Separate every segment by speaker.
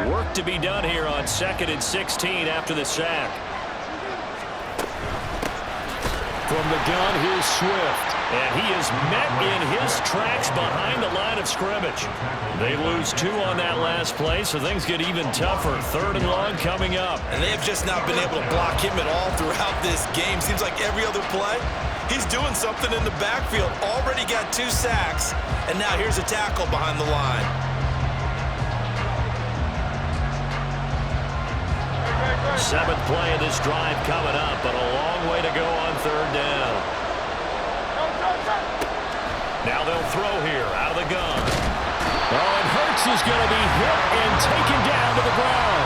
Speaker 1: Work to be done here on 2nd and 16 after the sack. From the gun, here's Swift. And he is met in his tracks behind the line of scrimmage. They lose 2 on that last play, so things get even tougher. 3rd and long coming up.
Speaker 2: And they have just not been able to block him at all throughout this game. Seems like every other play, he's doing something in the backfield. Already got 2 sacks, and now here's a tackle behind the line.
Speaker 1: Seventh play of this drive coming up, but a long way to go on 3rd down. Now they'll throw here out of the gun. Oh, and Hurts is going to be hit and taken down to the ground.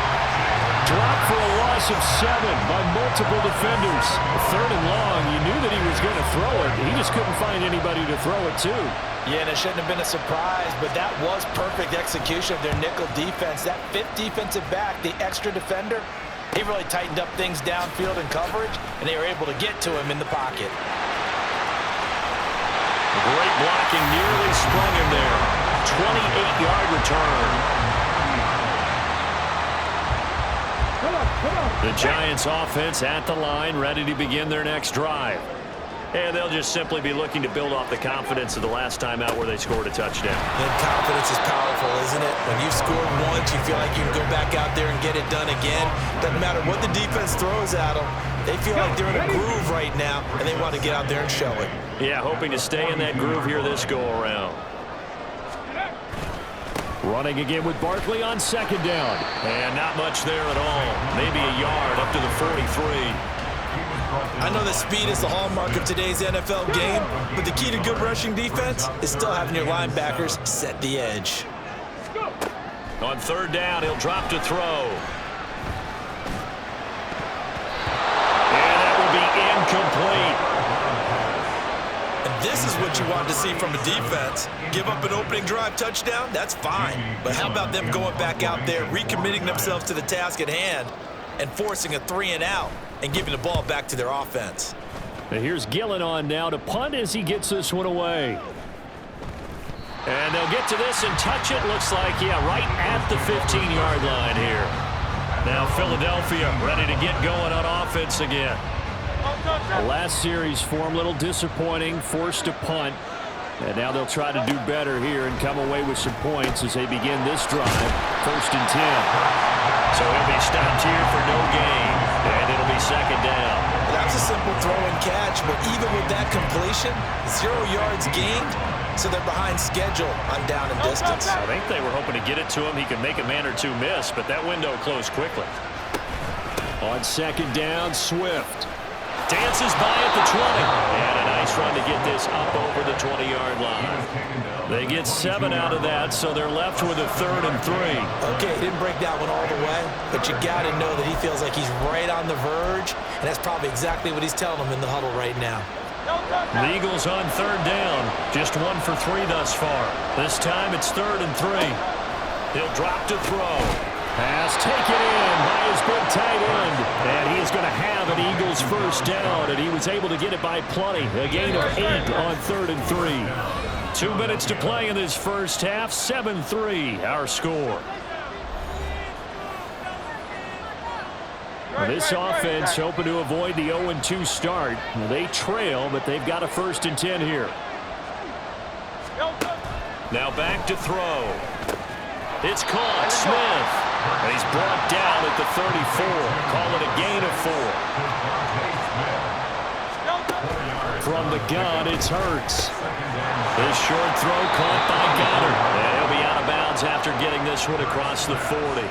Speaker 1: Dropped for a loss of 7 by multiple defenders. 3rd and long, you knew that he was going to throw it. He just couldn't find anybody to throw it to.
Speaker 3: Yeah, and it shouldn't have been a surprise, but that was perfect execution of their nickel defense. That 5th defensive back, the extra defender, he really tightened up things downfield in coverage, and they were able to get to him in the pocket.
Speaker 1: Great blocking, nearly sprung him there. 28-yard return. The Giants offense at the line, ready to begin their next drive. And they'll just simply be looking to build off the confidence of the last time out where they scored a touchdown.
Speaker 2: And confidence is powerful, isn't it? When you've scored once, you feel like you can go back out there and get it done again. Doesn't matter what the defense throws at them. They feel like they're in a groove right now, and they want to get out there and show it.
Speaker 1: Yeah, hoping to stay in that groove here this go-around. Running again with Barkley on 2nd down. And not much there at all. Maybe a yard up to the 43.
Speaker 2: I know that speed is the hallmark of today's NFL game, but the key to good rushing defense is still having your linebackers set the edge.
Speaker 1: On 3rd down, he'll drop to throw. And that will be incomplete.
Speaker 2: And this is what you want to see from a defense. Give up an opening drive touchdown, that's fine. But how about them going back out there, recommitting themselves to the task at hand, and forcing a 3-and-out and giving the ball back to their offense.
Speaker 1: And here's Gillen on now to punt as he gets this one away. And they'll get to this and touch it. Looks like, yeah, right at the 15-yard line here. Now Philadelphia ready to get going on offense again. The last series for him, a little disappointing, forced to punt. And now they'll try to do better here and come away with some points as they begin this drive. 1st and 10. So he'll be stopped here for no gain. And it'll be 2nd down.
Speaker 2: That's a simple throw and catch, but even with that completion, 0 yards gained, so they're behind schedule on down and distance.
Speaker 1: I think they were hoping to get it to him. He could make a man or 2 miss, but that window closed quickly. On 2nd down, Swift dances by at the 20. And a nice run to get this up over the 20-yard line. They get 7 out of that, so they're left with a 3rd and 3.
Speaker 2: Okay, he didn't break that one all the way, but you got to know that he feels like he's right on the verge, and that's probably exactly what he's telling them in the huddle right now.
Speaker 1: The Eagles on 3rd down, just 1 for 3 thus far. This time it's 3rd and 3. He'll drop to throw. Pass taken in by his big tight end. And he is going to have an Eagles 1st down, and he was able to get it by plenty. A gain of 8 on 3rd and 3. 2 minutes to play in this first half. 7-3 our score. This offense hoping to avoid the 0-2 start. They trail, but they've got a 1st and 10 here. Now back to throw. It's caught. Smith. And he's brought down at the 34. Call it a gain of 4. From the gun, it's Hurts. His short throw caught by Goddard. And he'll be out of bounds after getting this one across the 40.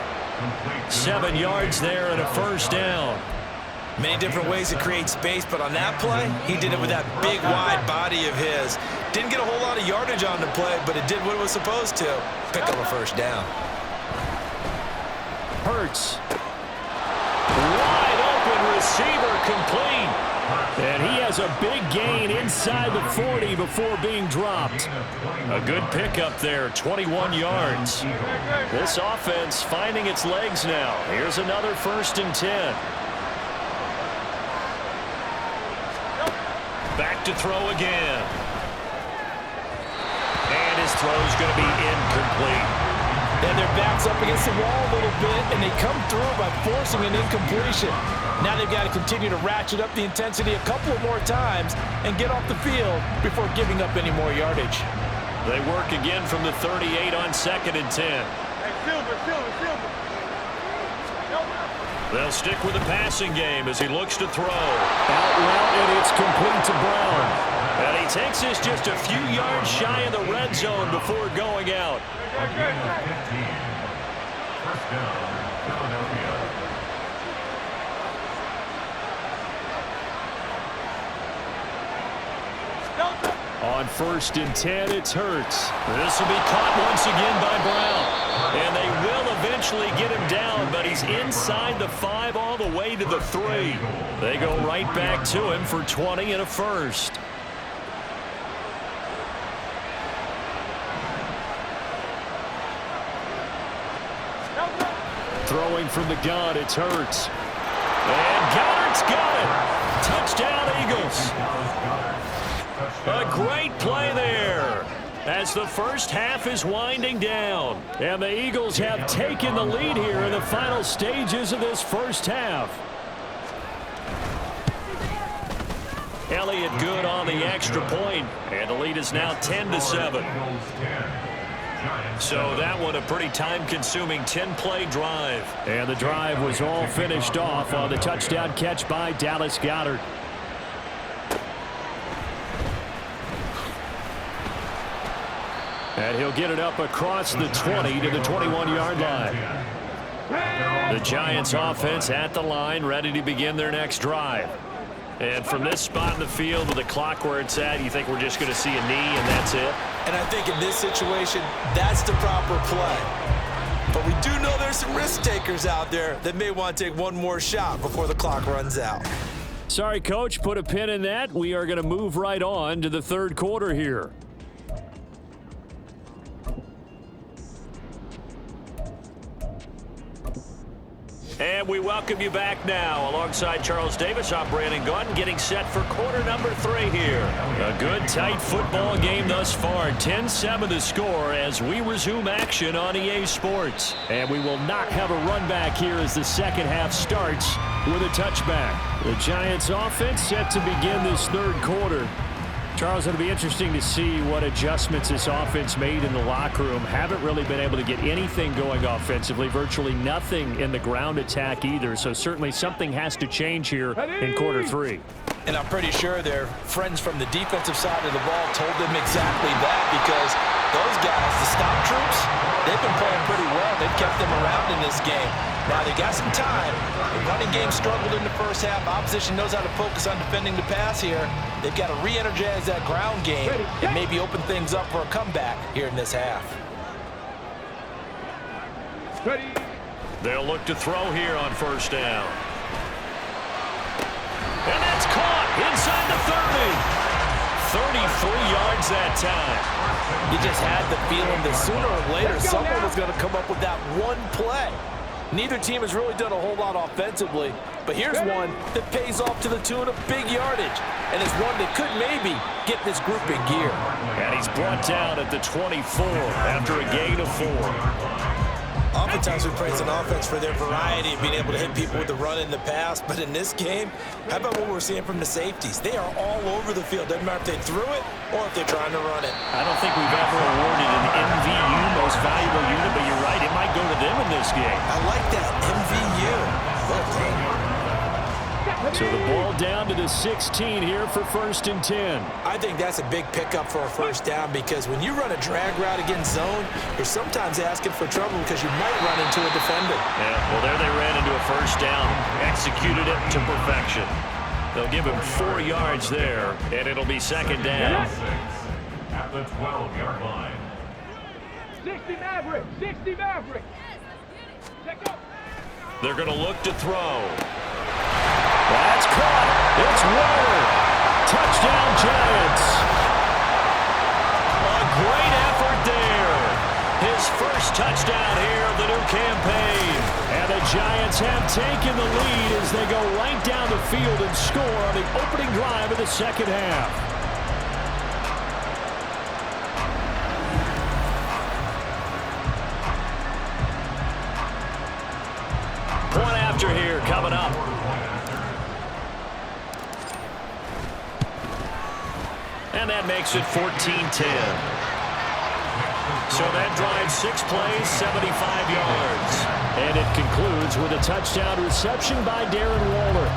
Speaker 1: 7 yards there and a 1st down.
Speaker 2: Many different ways to create space, but on that play, he did it with that big, wide body of his. Didn't get a whole lot of yardage on the play, but it did what it was supposed to. Pick up a 1st down.
Speaker 1: Hurts. Wide open receiver complete. And he has a big gain inside the 40 before being dropped. A good pickup there, 21 yards. This offense finding its legs now. Here's another 1st and 10. Back to throw again. And his throw's going to be incomplete.
Speaker 2: And their backs
Speaker 3: defense up against the wall a little bit, and they come through by forcing an incompletion. Now they've got to continue to ratchet up the intensity a couple of more times and get off the field before giving up any more yardage.
Speaker 1: They work again from the 38 on 2nd and 10.
Speaker 4: Silver.
Speaker 1: They'll stick with the passing game as he looks to throw. Out route, and it's complete to Brown. And he takes this just a few yards shy of the red zone before going out.
Speaker 4: First down, Philadelphia.
Speaker 1: On 1st and 10, it's Hurts. This will be caught once again by Brown. And they will eventually get him down, but he's inside the 5 all the way to the 3. They go right back to him for 20 and a first. Throwing from the gun, it's Hurts. And Goddard's got it. Touchdown, Eagles. A great play there as the first half is winding down. And the Eagles have taken the lead here in the final stages of this first half. Elliott good on the extra point, and the lead is now 10-7. So that one a pretty time-consuming 10-play drive. And the drive was all finished off on the touchdown catch by Dallas Goedert. And he'll get it up across the 20 to the 21-yard line. The Giants offense at the line, ready to begin their next drive. And from this spot in the field with the clock where it's at, you think we're just going to see a knee and that's it?
Speaker 2: And I think in this situation, that's the proper play. But we do know there's some risk takers out there that may want to take one more shot before the clock runs out.
Speaker 1: Sorry, Coach, put a pin in that. We are going to move right on to the third quarter here. And we welcome you back now. Alongside Charles Davis, I'm Brandon Gunn, getting set for quarter number 3 here. A good, tight football game thus far. 10-7 the score as we resume action on EA Sports. And we will not have a run back here as the second half starts with a touchback. The Giants offense set to begin this third quarter. Charles, it'll be interesting to see what adjustments this offense made in the locker room. Haven't really been able to get anything going offensively, virtually nothing in the ground attack either. So certainly something has to change here in quarter 3.
Speaker 3: And I'm pretty sure their friends from the defensive side of the ball told them exactly that, because those guys, the stop troops, they've been playing pretty well. They've kept them around in this game. Now, they got some time. The running game struggled in the first half. Opposition knows how to focus on defending the pass here. They've got to re-energize that ground game and maybe open things up for a comeback here in this half.
Speaker 1: They'll look to throw here on first down. And that's caught inside the 30. 33 yards that time.
Speaker 3: You just had the feeling that sooner or later someone was going to come up with that one play. Neither team has really done a whole lot offensively, but here's one that pays off to the tune of big yardage, and it's one that could maybe get this group in gear.
Speaker 1: And he's brought down at the 24 after a gain of 4.
Speaker 2: Oftentimes we praise an offense for their variety of being able to hit people with the run and the pass, but in this game, how about what we're seeing from the safeties? They are all over the field. Doesn't matter if they threw it or if they're trying to run it.
Speaker 1: I don't think we've ever awarded an MVU, most valuable unit, but you're right, it might go to them in this game.
Speaker 2: I like that, MVU. Well done.
Speaker 1: So the ball down to the 16 here for 1st and 10.
Speaker 2: I think that's a big pickup for a first down, because when you run a drag route against zone, you're sometimes asking for trouble because you might run into a defender.
Speaker 1: Yeah, well, there they ran into a first down, executed it to perfection. They'll give him 4 yards there, and it'll be second down.
Speaker 4: At the 12-yard line.
Speaker 5: 60 Maverick! 60 Maverick! Check up!
Speaker 1: They're going to look to throw. That's caught. It's Waller. Touchdown, Giants. A great effort there. His first touchdown here of the new campaign. And the Giants have taken the lead as they go right down the field and score on the opening drive of the second half. And that makes it 14-10. So that drive 6 plays, 75 yards. And it concludes with a touchdown reception by Darren Waller.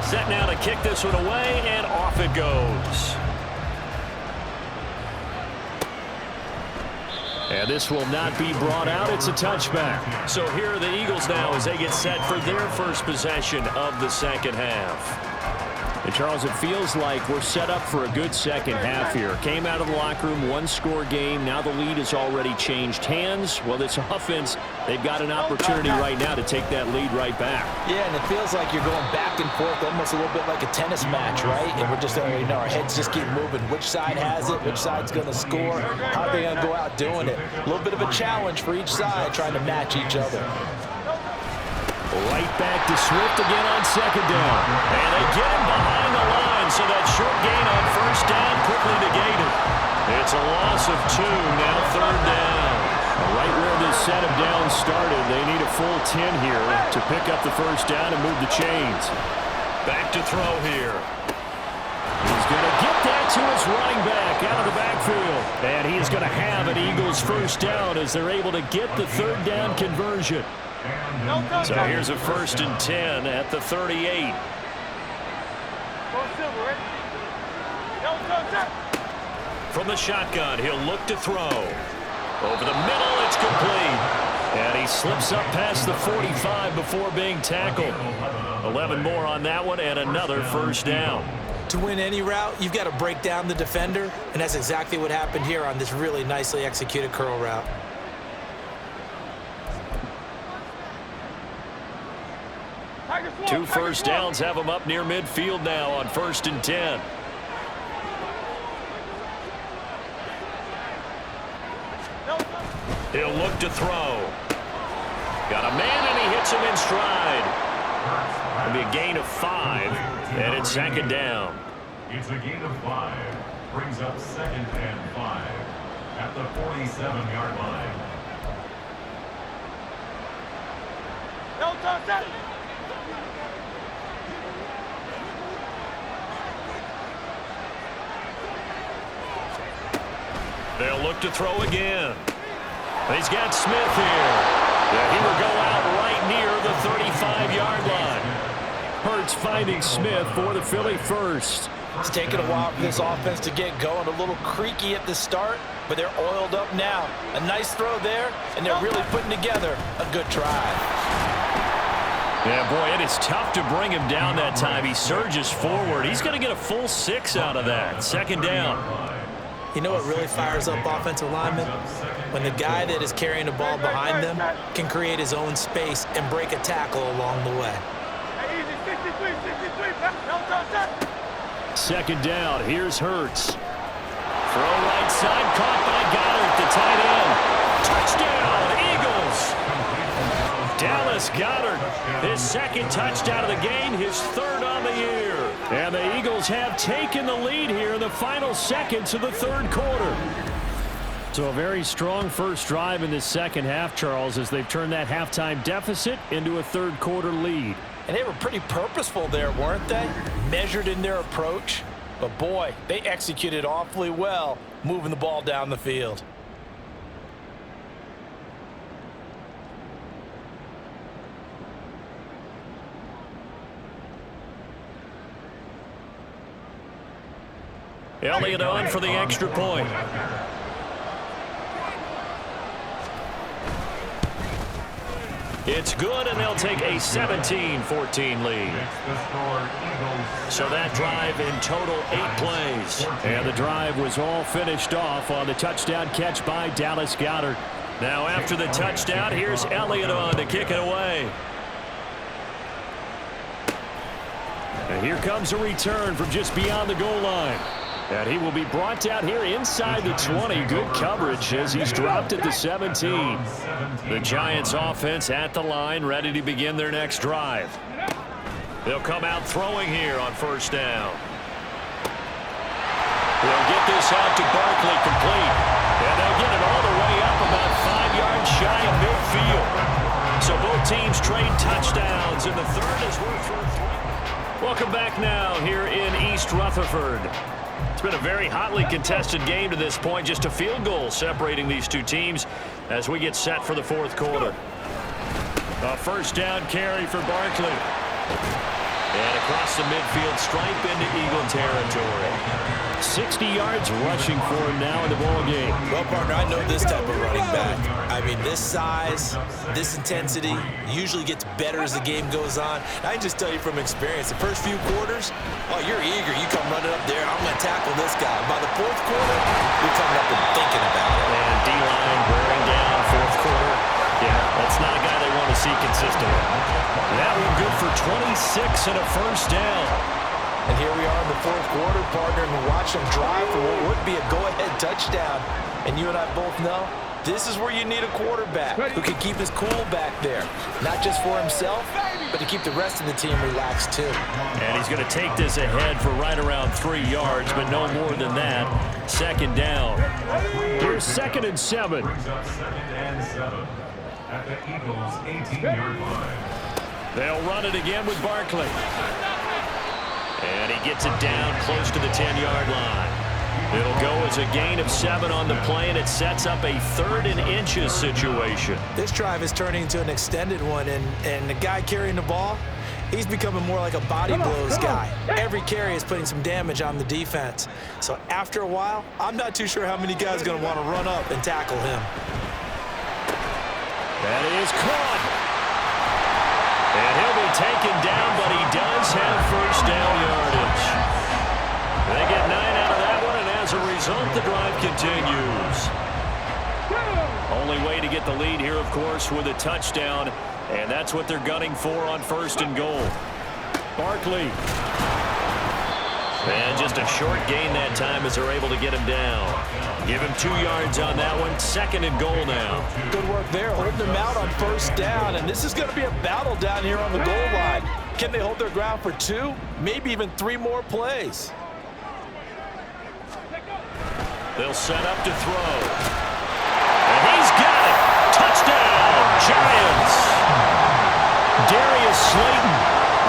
Speaker 1: Set now to kick this one away, and off it goes. And this will not be brought out. It's a touchback. So here are the Eagles now as they get set for their first possession of the second half. And Charles, it feels like we're set up for a good second half here. Came out of the locker room, one-score game. Now the lead has already changed hands. Well, this offense, they've got an opportunity right now to take that lead right back.
Speaker 3: Yeah, and it feels like you're going back and forth, almost a little bit like a tennis match, right? And we're just, our heads just keep moving. Which side has it? Which side's going to score? How are they going to go out doing it? A little bit of a challenge for each side, trying to match each other.
Speaker 1: Right back to Swift again on second down. And they get him behind the line, so that short gain on first down quickly negated. It's a loss of 2, now third down. Right where this set of downs started, they need a full 10 here to pick up the first down and move the chains. Back to throw here. He's going to get that to his running back out of the backfield. And he is going to have an Eagles first down as they're able to get the third down conversion. So here's a 1st and 10 at the 38. From the shotgun, he'll look to throw. Over the middle, it's complete. And he slips up past the 45 before being tackled. 11 more on that one and another first down.
Speaker 2: To win any route, you've got to break down the defender, and that's exactly what happened here on this really nicely executed curl route.
Speaker 1: Two first downs have him up near midfield now on 1st and 10. He'll look to throw. Got a man, and he hits him in stride. It'll be a gain of 5, and it's second down.
Speaker 4: It's a gain of 5. Brings up 2nd and 5 at the 47-yard line.
Speaker 5: No touch.
Speaker 1: They'll look to throw again. He's got Smith here. Yeah, he will go out right near the 35-yard line. Hurts finding Smith for the Philly first.
Speaker 3: It's taken a while for this offense to get going. A little creaky at the start, but they're oiled up now. A nice throw there, and they're really putting together a good drive.
Speaker 1: Yeah, boy, it is tough to bring him down that time. He surges forward. He's going to get a full 6 out of that. Second down.
Speaker 2: You know what really fires up offensive linemen? When the guy that is carrying the ball behind them can create his own space and break a tackle along the way.
Speaker 1: Second down, here's Hurts. Throw right side, caught by Goddard, the tight end. Touchdown, Eagles! Dallas Goddard, his second touchdown of the game, his 3rd on the year. And the Eagles have taken the lead here in the final seconds of the 3rd quarter. So a very strong first drive in this second half, Charles, as they've turned that halftime deficit into a 3rd quarter lead.
Speaker 3: And they were pretty purposeful there, weren't they? Measured in their approach. But boy, they executed awfully well, moving the ball down the field.
Speaker 1: Elliott on for the extra point. It's good, and they'll take a 17-14 lead. So that drive in total 8 plays. And the drive was all finished off on the touchdown catch by Dallas Goedert. Now after the touchdown, here's Elliott on to kick it away. And here comes a return from just beyond the goal line. And he will be brought down here inside the 20. Good coverage as he's dropped at the 17. The Giants offense at the line, ready to begin their next drive. They'll come out throwing here on first down. They'll get this out to Barkley complete. And they'll get it all the way up about 5 yards shy of midfield. So both teams trade touchdowns, and the third is worth 3. Welcome back now here in East Rutherford. It's been a very hotly contested game to this point. Just a field goal separating these two teams as we get set for the fourth quarter. A first down carry for Barkley. And across the midfield stripe into Eagle territory. 60 yards rushing for him now in the ball game.
Speaker 2: Well, partner, I know this type of running back. I mean, this size, this intensity usually gets better as the game goes on. I can just tell you from experience, the first few quarters, oh, you're eager. You come running up there, I'm going to tackle this guy. By the fourth quarter, you're coming up and thinking about it.
Speaker 1: And D-line wearing down fourth quarter. Yeah, that's not a guy they want to see consistently. That one good for 26 and a first down.
Speaker 3: And here we are in the fourth quarter, partner, and we watch them drive for what would be a go-ahead touchdown. And you and I both know this is where you need a quarterback who can keep his cool back there. Not just for himself, but to keep the rest of the team relaxed too.
Speaker 1: And he's going to take this ahead for right around 3 yards, but no more than that. Second down. Here's 2nd and 7.
Speaker 4: Brings up 2nd and 7 at the Eagles' 18-yard line.
Speaker 1: They'll run it again with Barkley. And he gets it down close to the 10-yard line. It'll go as a gain of 7 on the play, and it sets up a 3rd and inches situation.
Speaker 2: This drive is turning into an extended one, and the guy carrying the ball, he's becoming more like a body blows guy. Every carry is putting some damage on the defense. So after a while, I'm not too sure how many guys are going to want to run up and tackle him.
Speaker 1: That is caught. And he'll be taken down, but he does have first down yardage. They get 9 out of that one, and as a result, the drive continues. Only way to get the lead here, of course, with a touchdown, and that's what they're gunning for on 1st and goal. Barkley. And just a short gain that time as they're able to get him down. Give him 2 yards on that one. 2nd and goal now.
Speaker 3: Good work there, holding them out on first down, and this is going to be a battle down here on the goal line. Can they hold their ground for 2, maybe even 3 more plays?
Speaker 1: They'll set up to throw. And he's got it. Touchdown, Giants. Darius Slayton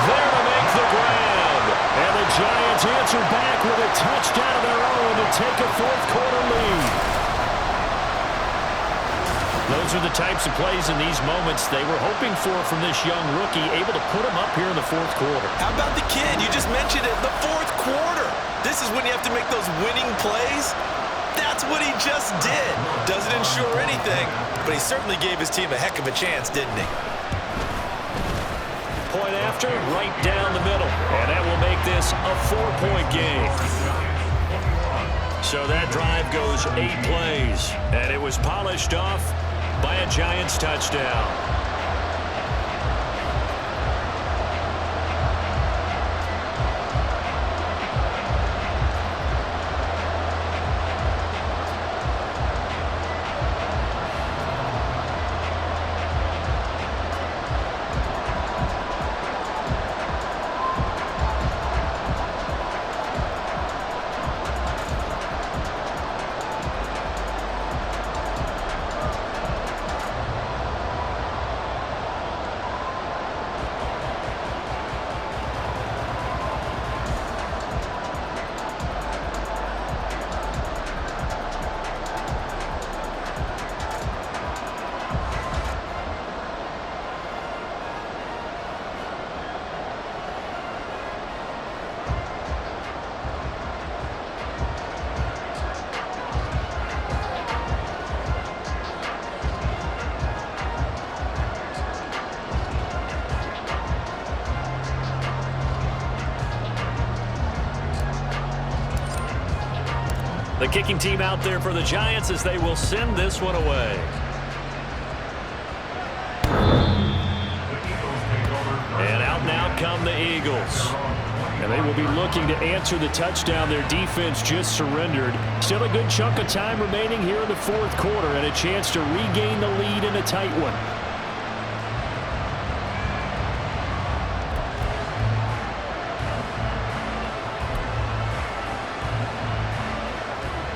Speaker 1: there to make the grab. And the Giants answer back with a touchdown of their own to take a fourth quarter lead. Those are the types of plays in these moments they were hoping for from this young rookie, able to put him up here in the fourth quarter.
Speaker 2: How about the kid? You just mentioned it, the fourth quarter. This is when you have to make those winning plays. That's what he just did. Doesn't ensure anything, but he certainly gave his team a heck of a chance, didn't he?
Speaker 1: Point after, right down the middle. And that will make this a 4-point game. So that drive goes 8 plays. And it was polished off by a Giants touchdown. The kicking team out there for the Giants as they will send this one away. And out now come the Eagles. And they will be looking to answer the touchdown their defense just surrendered. Still a good chunk of time remaining here in the fourth quarter and a chance to regain the lead in a tight one.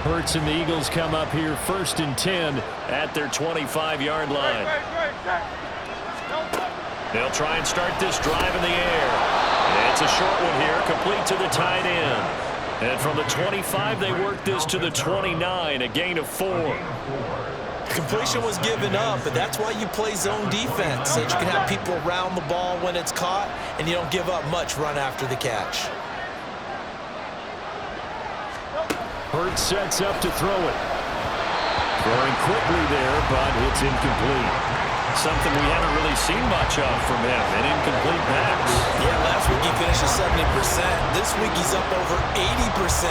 Speaker 1: Hurts and the Eagles come up here 1st and 10 at their 25-yard line. They'll try and start this drive in the air. It's a short one here, complete to the tight end. And from the 25, they work this to the 29, a gain of 4.
Speaker 2: Completion was given up, but that's why you play zone defense, so that you can have people around the ball when it's caught, and you don't give up much run after the catch.
Speaker 1: Hurts sets up to throw it. Throwing quickly there, but it's incomplete. Something we haven't really seen much of from him, an incomplete pass.
Speaker 2: Yeah, last week he finished at 70%. This week he's up over 80%.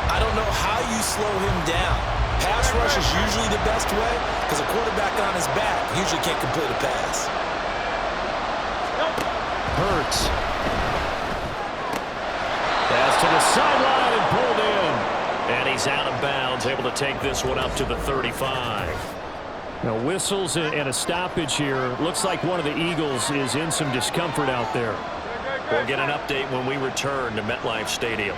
Speaker 2: I don't know how you slow him down. Pass rush is usually the best way because a quarterback on his back usually can't complete a pass.
Speaker 1: Hurts. Pass to the sideline and pulled in. And he's out of bounds, able to take this one up to the 35. Now whistles and a stoppage here. Looks like one of the Eagles is in some discomfort out there. We'll get an update when we return to MetLife Stadium.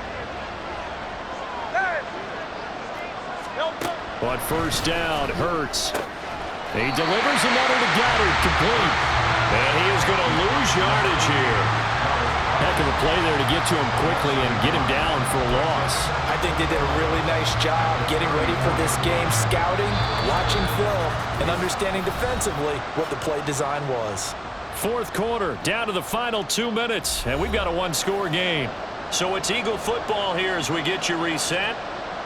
Speaker 1: On first down, Hurts. He delivers another to Goddard, complete. And he is going to lose yardage here. Heck of a play there to get to him quickly and get him down for a loss.
Speaker 3: I think they did a really nice job getting ready for this game, scouting, watching film, and understanding defensively what the play design was.
Speaker 1: Fourth quarter, down to the final 2 minutes, and we've got a one-score game. So it's Eagle football here as we get you reset.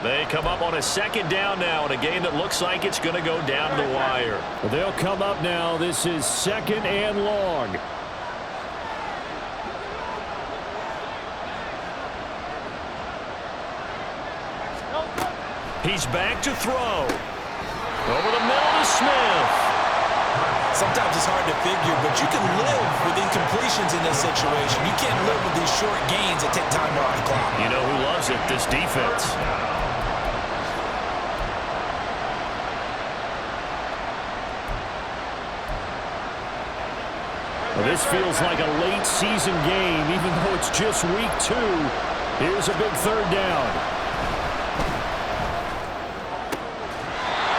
Speaker 1: They come up on a second down now in a game that looks like it's going to go down to the wire. Well, they'll come up now. This is second and long. He's back to throw. Over the middle to Smith.
Speaker 2: Sometimes it's hard to figure, but you can live with incompletions in this situation. You can't live with these short gains that take time off the clock.
Speaker 1: You know who loves it? This defense. Well, this feels like a late season game, even though it's just week 2. Here's a big third down.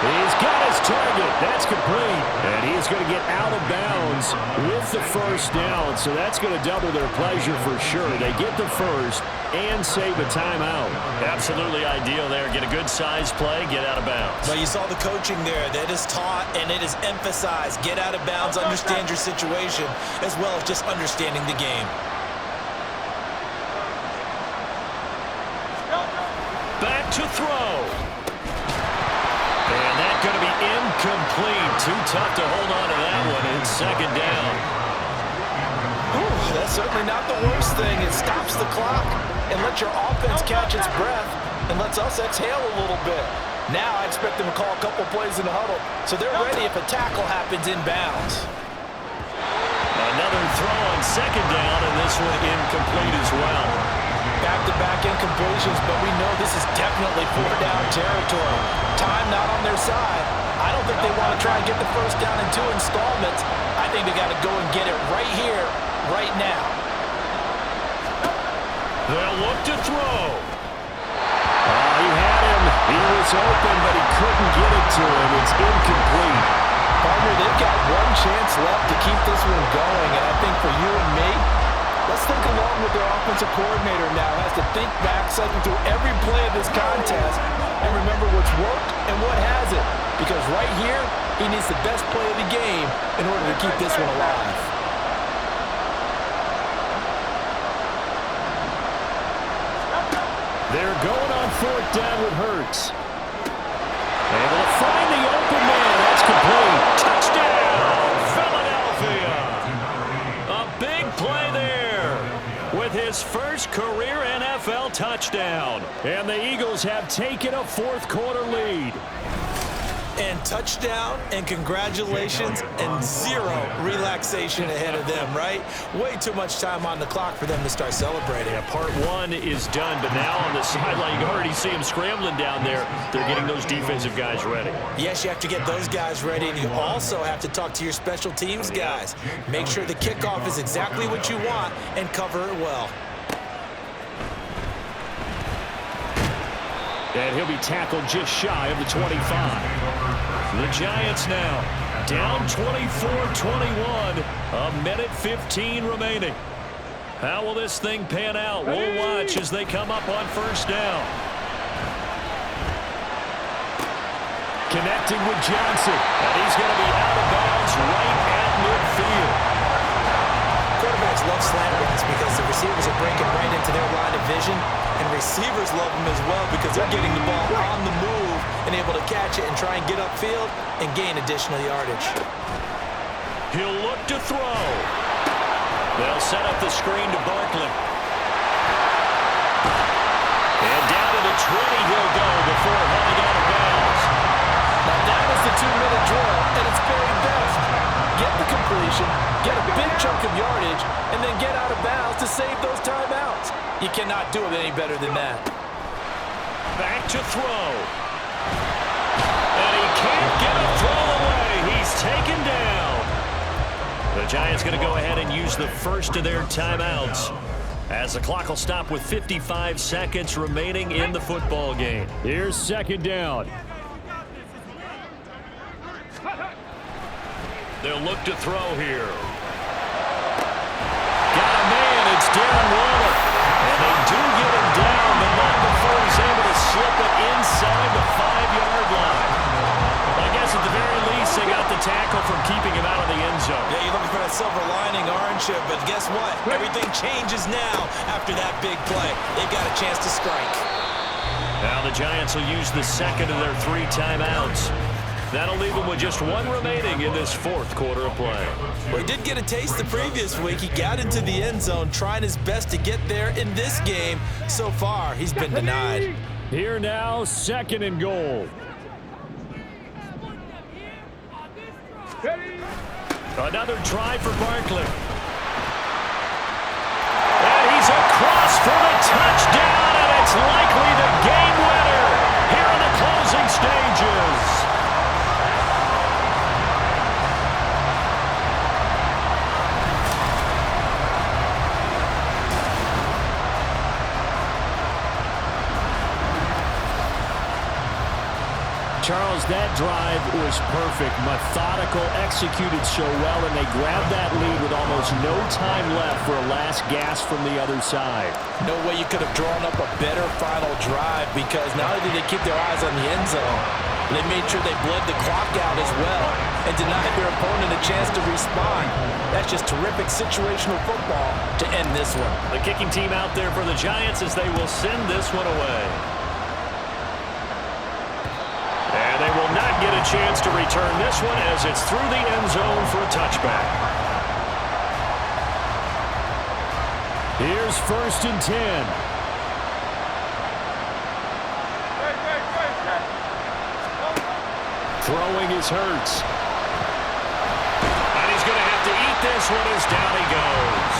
Speaker 1: He's got his target. That's complete. And he's going to get out of bounds with the first down. So that's going to double their pleasure for sure. They get the first and save a timeout. Absolutely ideal there. Get a good size play, get out of bounds.
Speaker 2: Well, you saw the coaching there. That is taught and it is emphasized. Get out of bounds, understand your situation, as well as just understanding the game.
Speaker 1: Back to throw. And that's going to be incomplete. Too tough to hold on to that one. It's second down.
Speaker 3: That's certainly not the worst thing. It stops the clock and lets your offense catch its breath and lets us exhale a little bit. Now I expect them to call a couple plays in the huddle so they're ready if a tackle happens in bounds.
Speaker 1: Another throw on second down, and this one incomplete as well.
Speaker 3: Back-to-back incompletions, but we know this is definitely fourth-down territory. Time not on their side. I don't think they want to try and get the first down in 2 installments. I think they got to go and get it right here, right now.
Speaker 1: They'll look to throw. He had him. He was open, but he couldn't get it to him. It's incomplete.
Speaker 3: Partner, they've got one chance left to keep this one going, and I think for you and me, let's think along with their offensive coordinator now. Has to think back, cycle through every play of this contest, and remember what's worked and what hasn't. Because right here, he needs the best play of the game in order to keep this one alive.
Speaker 1: They're going on fourth down with Hurts. Able to find the open man. That's complete. Touchdown, Philadelphia. A big play there with his first career NFL touchdown. And the Eagles have taken a fourth quarter lead.
Speaker 2: And touchdown and congratulations and zero relaxation ahead of them, right? Way too much time on the clock for them to start celebrating.
Speaker 1: Yeah, part 1 is done, but now on the sideline, you can already see them scrambling down there. They're getting those defensive guys ready.
Speaker 2: Yes, you have to get those guys ready, and you also have to talk to your special teams guys. Make sure the kickoff is exactly what you want and cover it well.
Speaker 1: And he'll be tackled just shy of the 25. The Giants now down 24-21. A minute 15 remaining. How will this thing pan out? We'll watch as they come up on first down. Connecting with Johnson. And he's going to be out of bounds right at midfield.
Speaker 2: Quarterbacks love slant routes because the receivers are breaking right into their line of vision. And receivers love them as well because they're getting the ball on the move and able to catch it and try and get upfield and gain additional yardage.
Speaker 1: He'll look to throw. They'll set up the screen to Barkley. And down to the 20 he'll go before heading out of bounds.
Speaker 3: Now that is the 2-minute drill at its very best. Get the completion, get a big chunk of yardage, and then get out of bounds to save those timeouts. You cannot do it any better than that.
Speaker 1: Back to throw. And he can't get a throw away. He's taken down. The Giants going to go ahead and use the first of their timeouts as the clock will stop with 55 seconds remaining in the football game. Here's second down. They'll look to throw here. Got a man. It's Darren Waller. And they do get him down, but not before he's able to slip it inside the 5-yard line. I guess at the very least, they got the tackle from keeping him out of the end zone.
Speaker 2: Yeah, you're looking for that silver lining, aren't you? But guess what? Everything changes now after that big play. They've got a chance to strike.
Speaker 1: Now the Giants will use the second of their 3 timeouts. That'll leave him with just 1 remaining in this fourth quarter of play.
Speaker 2: Well, he did get a taste the previous week. He got into the end zone, trying his best to get there in this game. So far, he's been denied.
Speaker 1: Here now, second and goal. Another try for Barkley. And he's across for the touchdown, and it's likely the game winner here in the closing stages. Charles, that drive was perfect. Methodical, executed so well, and they grabbed that lead with almost no time left for a last gasp from the other side.
Speaker 3: No way you could have drawn up a better final drive because not only did they keep their eyes on the end zone, they made sure they bled the clock out as well and denied their opponent a chance to respond. That's just terrific situational football to end this one.
Speaker 1: The kicking team out there for the Giants as they will send this one away. And they will not get a chance to return this one as it's through the end zone for a touchback. Here's first and 10. Throwing is Hurts. And he's going to have to eat this one as down he goes.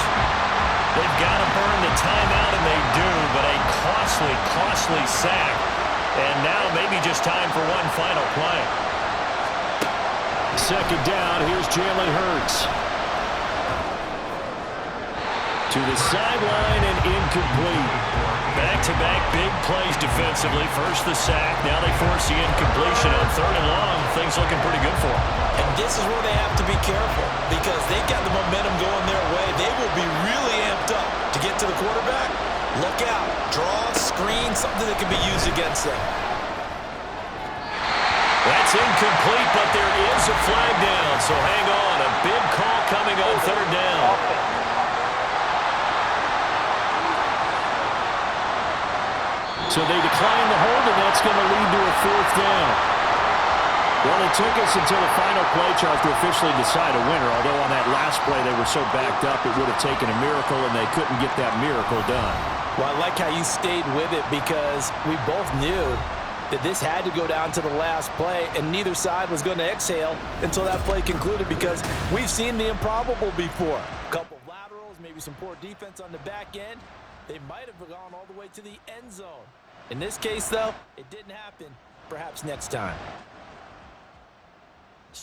Speaker 1: They've got to burn the timeout, and they do, but a costly, costly sack. And now maybe just time for one final play. Second down, here's Jalen Hurts. To the sideline and incomplete. Back-to-back big plays defensively. First the sack, now they force the incompletion on 3rd and long. Things looking pretty good for them.
Speaker 2: And this is where they have to be careful because they've got the momentum going their way. They will be really amped up to get to the quarterback. Look out. Draw, screen, something that can be used against them.
Speaker 1: That's incomplete, but there is a flag down, so hang on. A big call coming on 3rd down. So they decline the hold, and that's going to lead to a 4th down. Well, it took us until the final play, Charles, to officially decide a winner, although on that last play they were so backed up it would have taken a miracle, and they couldn't get that miracle done.
Speaker 3: Well, I like how you stayed with it because we both knew that this had to go down to the last play, and neither side was going to exhale until that play concluded because we've seen the improbable before. A couple of laterals, maybe some poor defense on the back end. They might have gone all the way to the end zone. In this case, though, it didn't happen. Perhaps next time.